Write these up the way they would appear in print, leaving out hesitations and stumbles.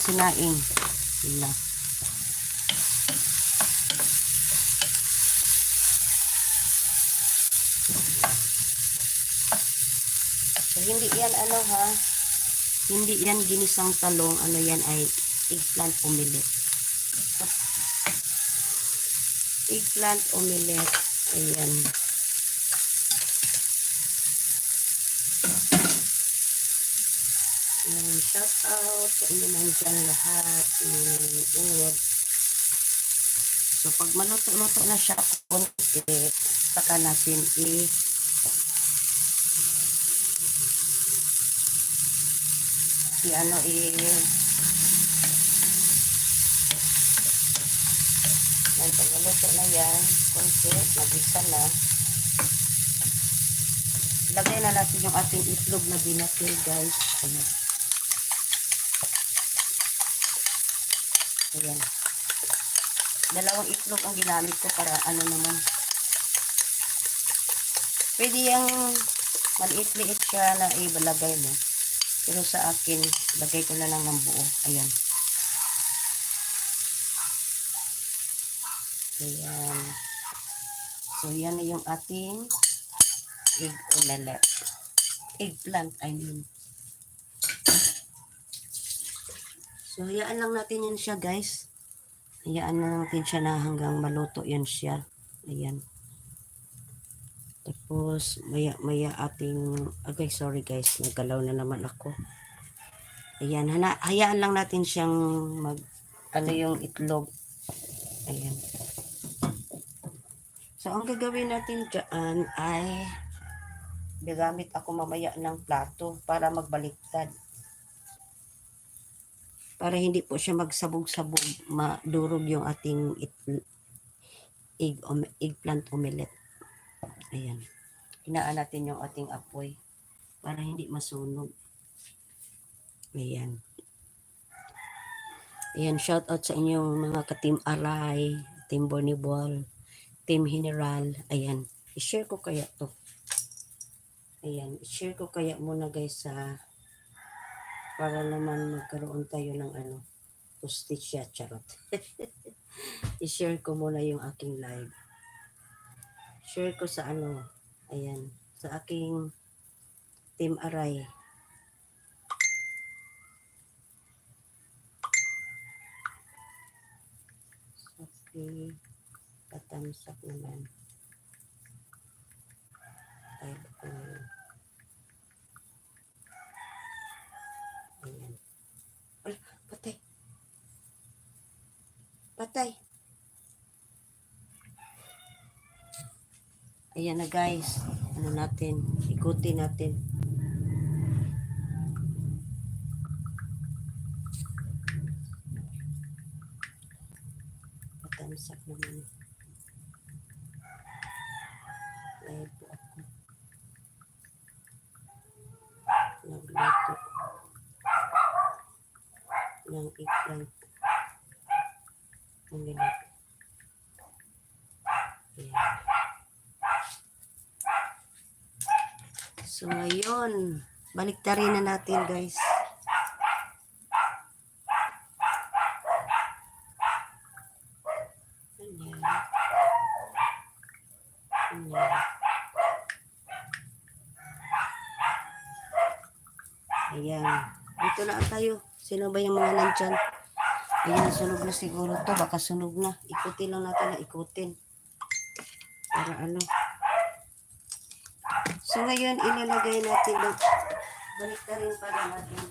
sinaing. Sila. So, hindi yan ano ha. Hindi yan ginisang talong. Ano yan ay eggplant omelette. Eggplant omelette. Ayan. Shout out sa inyo nandyan lahat. So, pag maluto-luto na siya konti, saka natin pag maluto na yan, konti, nabisa na. Lagay na natin yung ating itlog na binatil, guys. Ayan. Dalawang itlog ang ginamit ko para ano naman. Pwede yung maliit-liit siya na ibalagay mo. Pero sa akin, lagay ko na lang ng buo. Ayan. Ayan. So, yan na yung ating egg omelette. Eggplant, I mean. So, hayaan lang natin yan siya, guys. Hayaan lang natin siya na hanggang maluto yan siya. Ayan. Tapos, maya ating... Okay, sorry guys. Nagalaw na naman ako. Ayan. Hayaan lang natin siyang ano yung itlog. Ayan. So, ang gagawin natin dyan ay gagamit ako mamaya ng plato para magbaliktad. Para hindi po siya magsabog-sabog, madurog yung ating eggplant omelette. Ayan. Hinaan natin yung ating apoy para hindi masunog. Ayan. Ayan, shout out sa inyong mga ka-team Aray, Team Bonibol, Team General. Ayan. I-share ko kaya to. Ayan. I-share ko kaya muna guys sa para naman magkaroon tayo ng ano, justisya, charot. I-share ko muna yung aking live. Share ko sa ano, ayan, sa aking Team Aray. Okay, patamsak naman. Type ko naman. Ayan. Ay, patay. Patay. Ayan na guys. Ano natin? Ikutin natin. Patamsak naman. Live po ako. Nagluto ng eggplant. Ang ganit. Ayan. So, ngayon, baliktarin na natin, guys. Ayan. Ayan. Ayan. Dito na tayo. Sino ba yung mga nandyan? Ayan, sunog na siguro to. Baka sunog na. Ikutin lang natin na ikutin. Para ano. So, ngayon, ilalagay natin. Balik na rin para natin.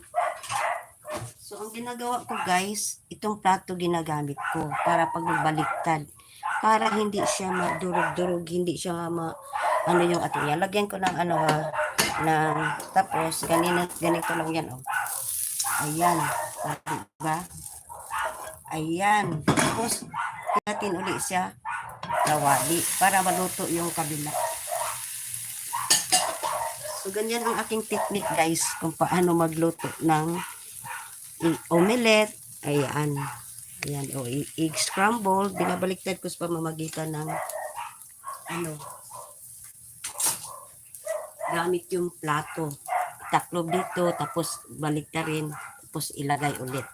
So, ang ginagawa ko, guys, itong plato ginagamit ko para pag magbaliktad. Para hindi siya madurog-durog, hindi siya ano yung ating yan. Lagyan ko ng ano tapos, ganito lang yan, oh. Ayan. Diba? Ayan. Tapos, natin ulit siya lawali para maluto yung kabila. So, ganyan ang aking technique, guys, kung paano magluto ng omelette. Ayan. Ayan. O, egg scramble. Binabaliktad ko sa pamamagitan ng ano, gamit yung plato. Itaklob dito, tapos baliktarin, tapos ilagay ulit.